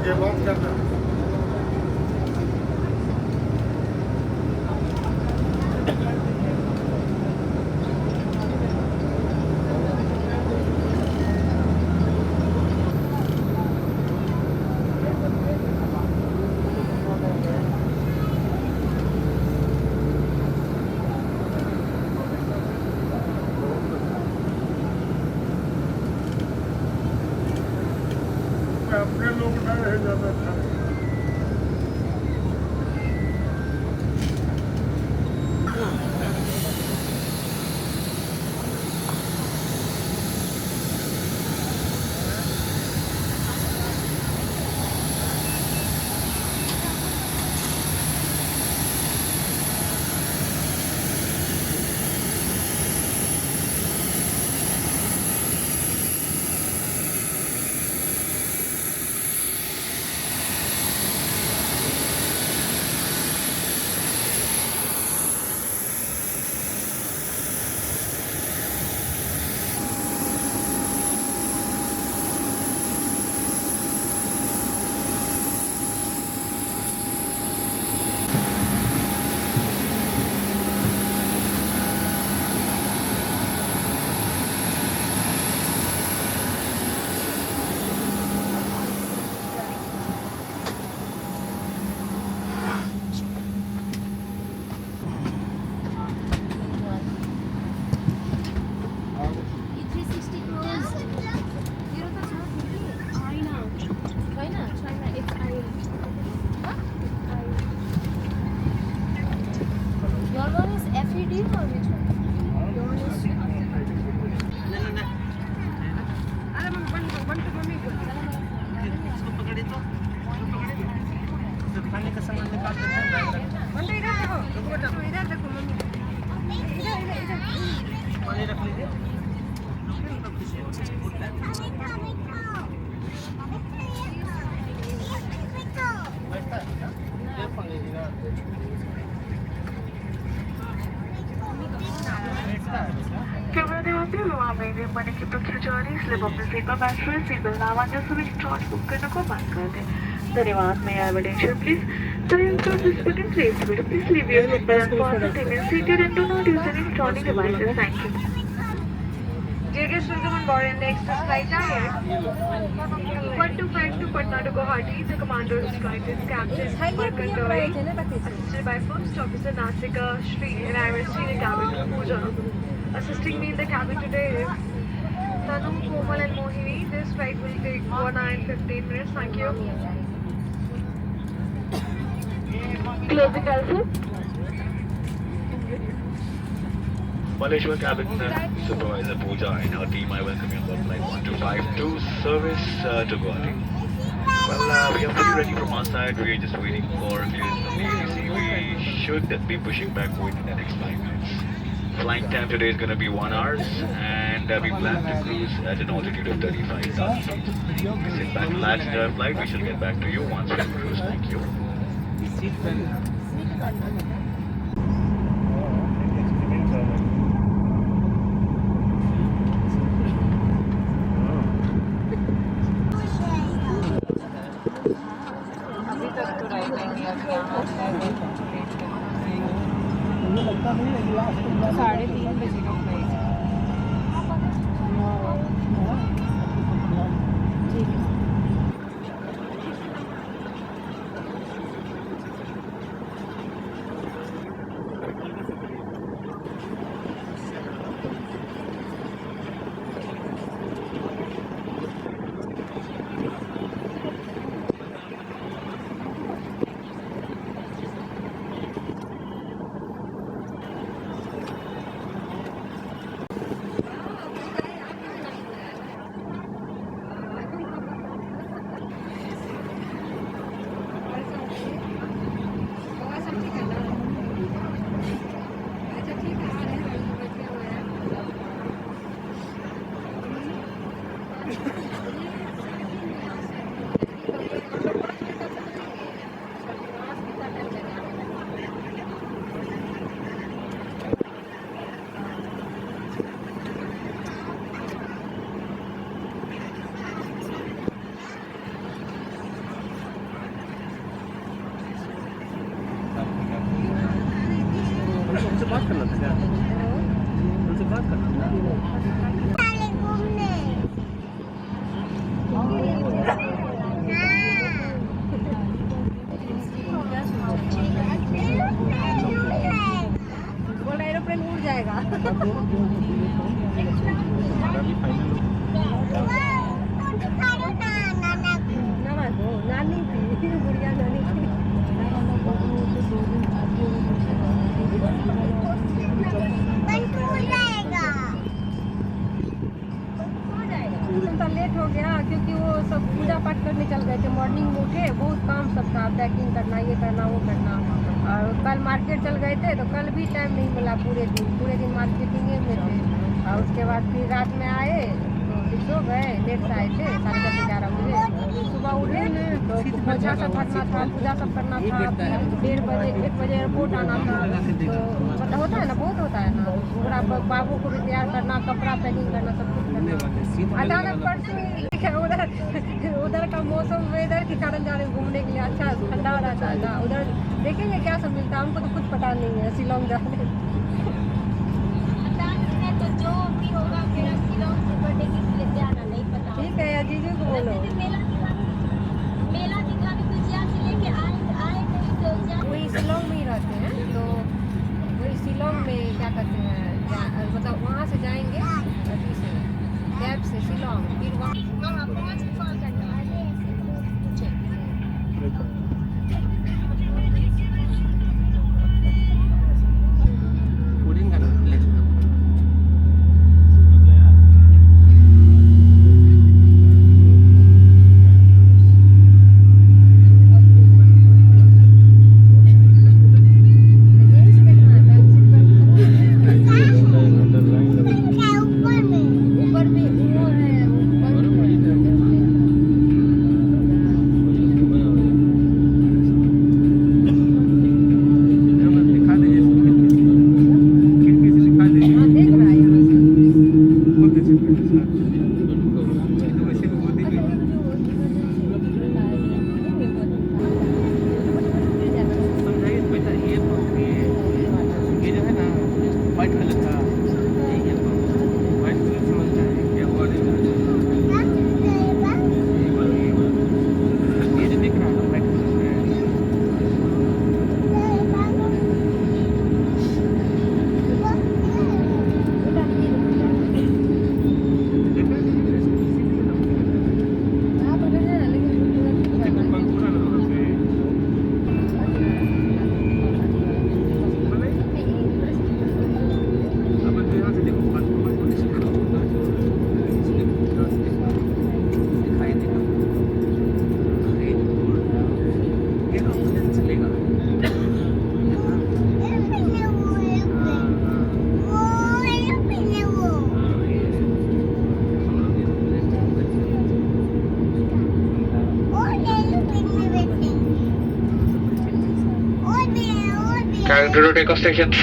आगे बंद कर दो। अपने लोग ना रह जाता था। Camera de आपने वहाँ मेरे मने की प्रक्रिया स्लिप अपने सीट पर बैठ रहे सीट बेल्ट ना बांधे सुबह स्टॉर्ट बुक करने को बंद कर दें धन्यवाद may I have attention please so you start this button please please leave your seat belt fastened remain seated and do not use any electronic devices thank you Dear guests, welcome on board in the express flight ahead 1252 Patna to Guwahati the commander's flight is Captain Markan Doi assisted by First Officer Nasika Shri and I will see the cabin Pooja assisting me in the cabin today is Tanu, Komal and Mohini. This flight will take 1 hour and 15 minutes. Thank you. Closing also. Malaysia cabin supervisor Pooja and her team, I welcome you on board flight 1252 service to Guwahati. Well, we are fully ready from our side. We are just waiting for clearance from the ATC. We should be pushing back within the next 5 minutes. Flying time today is going to be 1 hour and we plan to cruise at an altitude of 35,000 feet. Sit back, relax, enjoy our flight. We shall get back to you once we cruise. Thank you. साढ़े 3 बजे का flight करना था क्या? उनसे बात करना था। बोल रहा एरोप्लेन उड़ जाएगा। नानी थी, बुढ़िया नानी थी। लेट हो गया क्योंकि वो सब पूजा पाठ करने चल गए थे। मॉर्निंग में उठे, बहुत काम सब था, पैकिंग करना, ये करना, वो करना। और कल मार्केट चल गए थे तो कल भी टाइम नहीं मिला। पूरे दिन मार्केटिंग में थे। और उसके बाद फिर रात में आए तो सो गए, लेट से आए थे, 10:30-11 बजे। सुबह उठे तो पूजा सब करना था, पूजा सब करना था। 1:30 बजे 1 बजे एयरपोर्ट आना था। तो मतलब होता है ना, बहुत होता है ना। पूरा बाबू को भी तैयार करना, कपड़ा पैकिंग करना, सब कुछ करना। अचानक पड़ती उधर का मौसम, वेदर के कारण जा रहे हैं घूमने के लिए। अच्छा ठंडा रहता है ना उधर, देखेंगे क्या सब मिलता है। हमको तो कुछ पता नहीं है शिलोंग जाने। तो जो भी होगा मेरा शिलोंग से बर्थडे गिफ्ट लेते आना, नहीं पता। ठीक है या जीजू को बोलो। मेला दिखाने तो जिया से लेके आए नहीं तो वही शिलोंग में ही रहते हैं, तो वही शिलोंग में क्या कहते हैं, मतलब वहाँ से जाएंगे अभी से कैब से शिलोंग, फिर वहाँ पहुँच कॉल करना है। ऊपर में वो है, Carrying to take off stations.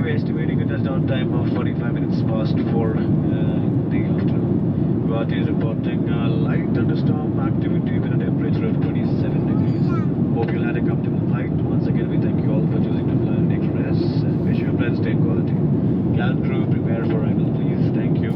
we're estimating a touchdown time of 45 minutes past 4 in the afternoon. Guwahati is reporting light thunderstorm activity with a temperature of 27 degrees. Hope you had a comfortable flight. Once again, we thank you all for choosing to fly on Express and wish you a pleasant stay in Guwahati. Cabin crew, prepare for arrival, please. Thank you.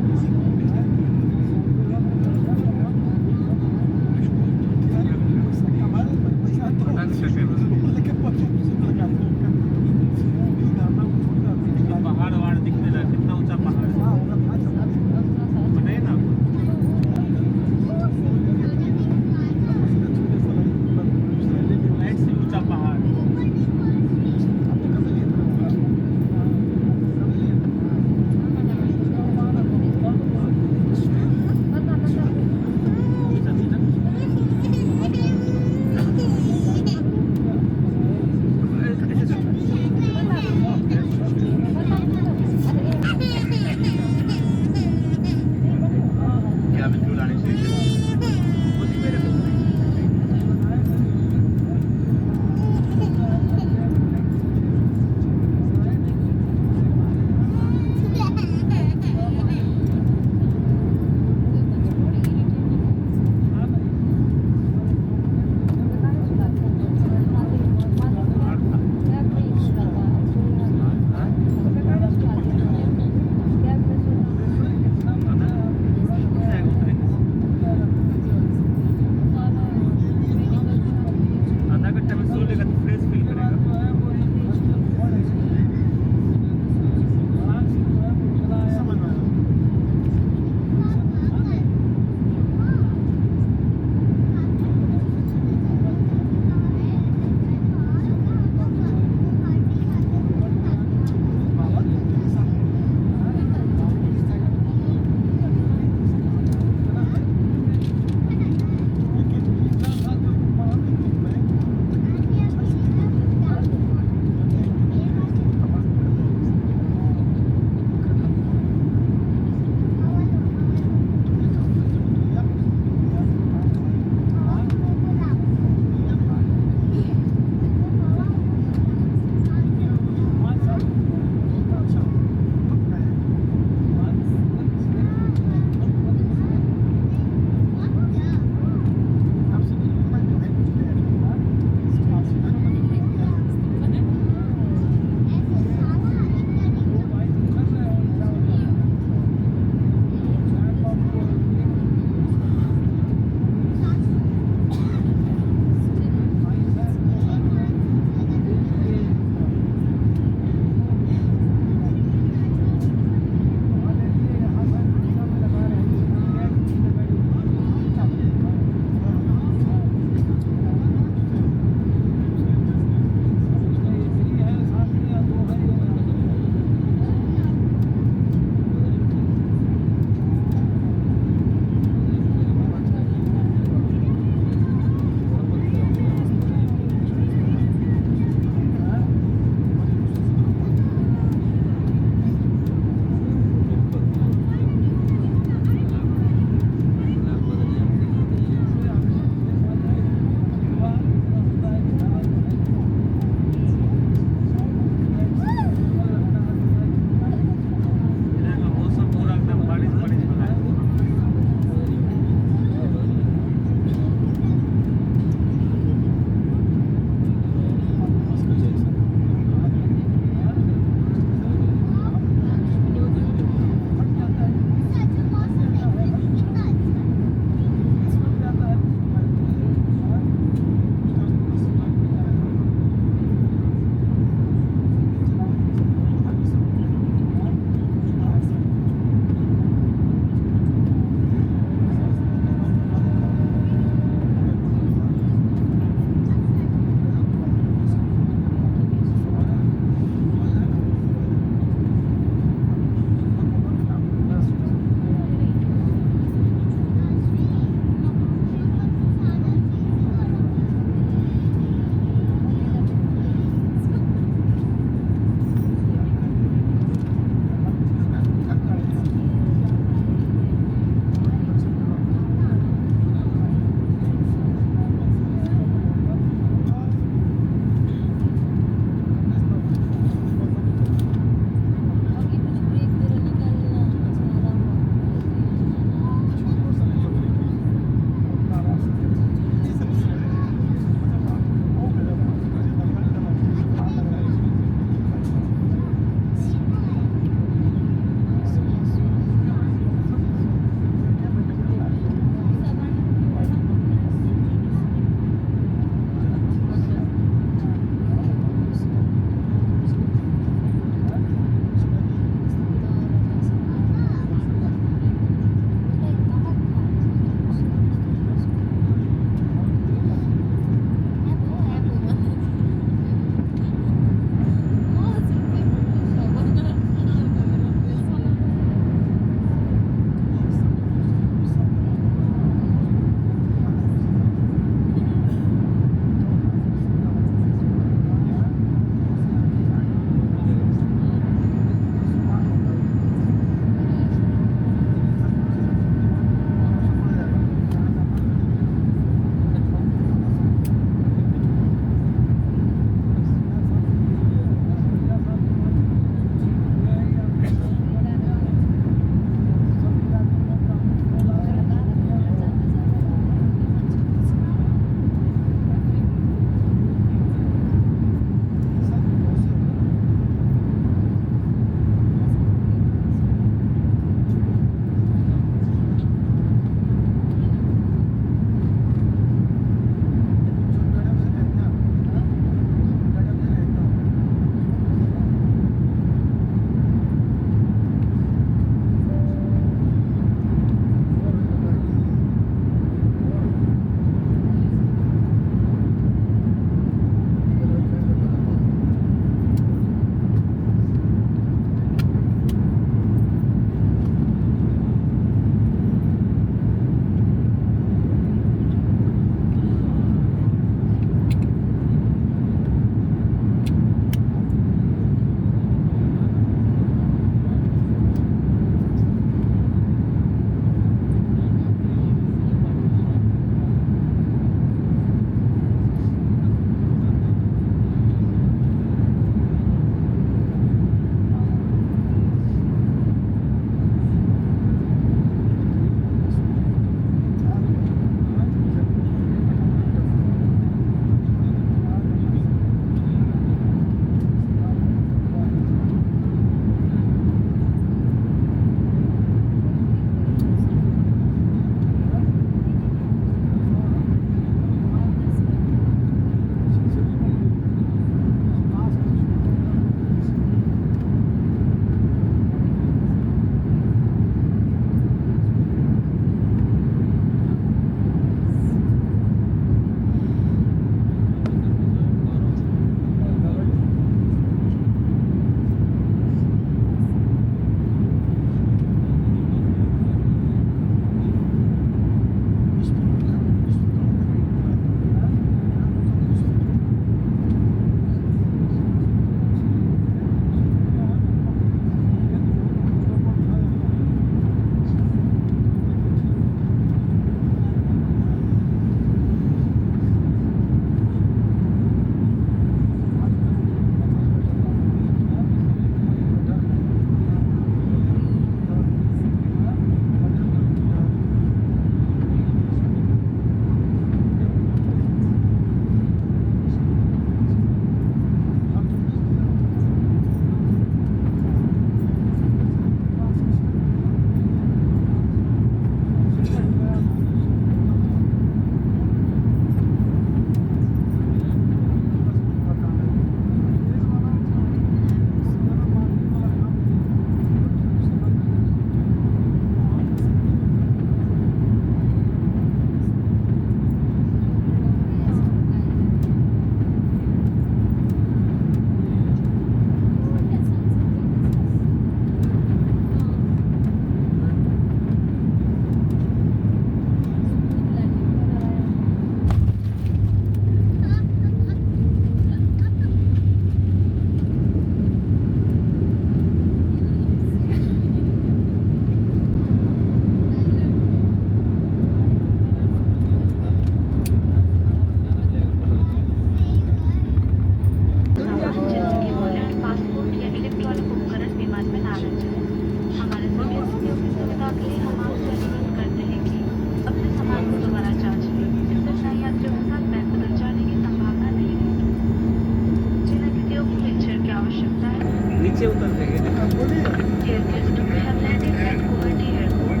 Dear customer, we have landed at Guwahati Airport.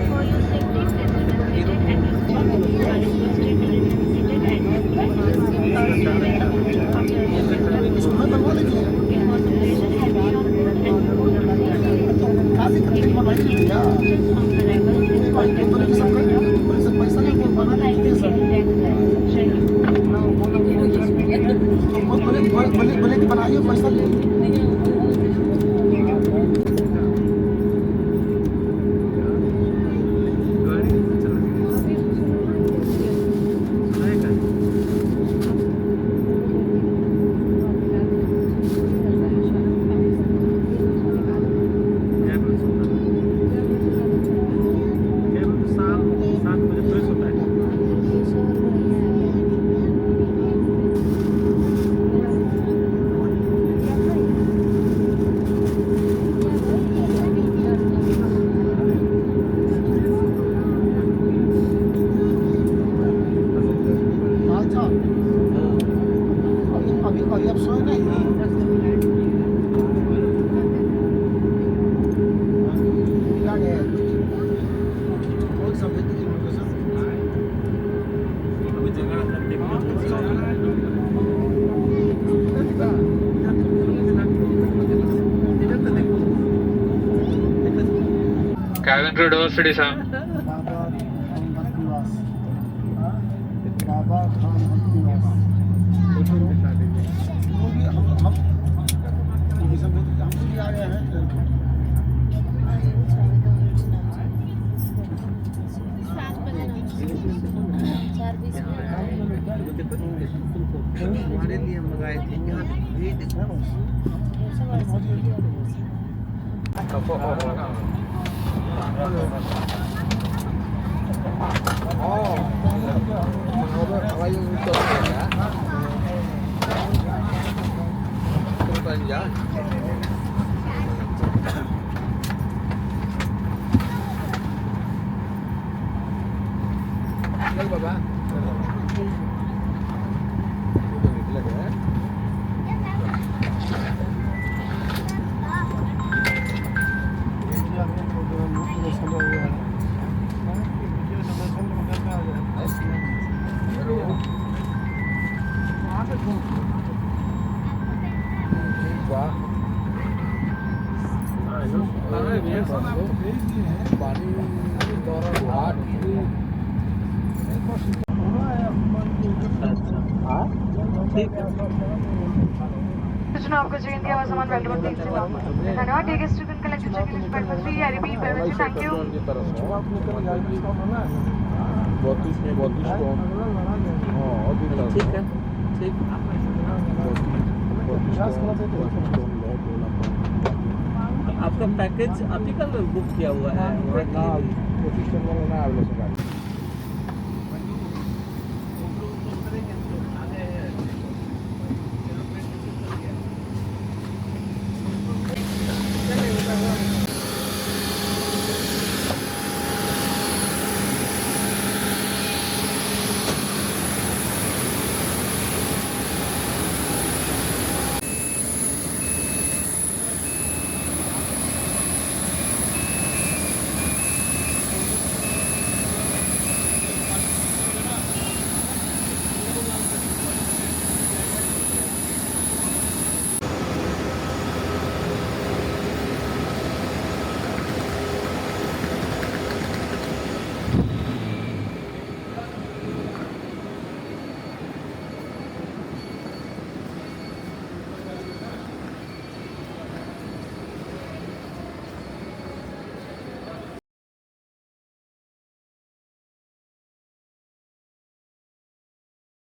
For your safety, please remain seated and your passengers are requested to remain seated and disconnect. After your information has been on board and before proceeding to your destination, on arrival, please contact us on the Thank you for flying with Indian Airlines. Jai Hind. बोले कि बनाइए पैसा ले अभी अब सोए नहीं Cabin crew doors ready, sir. बाबा खान आ रहे हैं हमारे लिए मंगाए थे ये देखो आपका चेक इन किया हुआ सामान वेल्डर में प्लीज धन्यवाद टेक इस टू कलेक्टेड चेक इन पर free I repeat very much thank you 32 में 32 कौन ठीक है ठीक आपका पैकेज अभी कल बुक किया हुआ है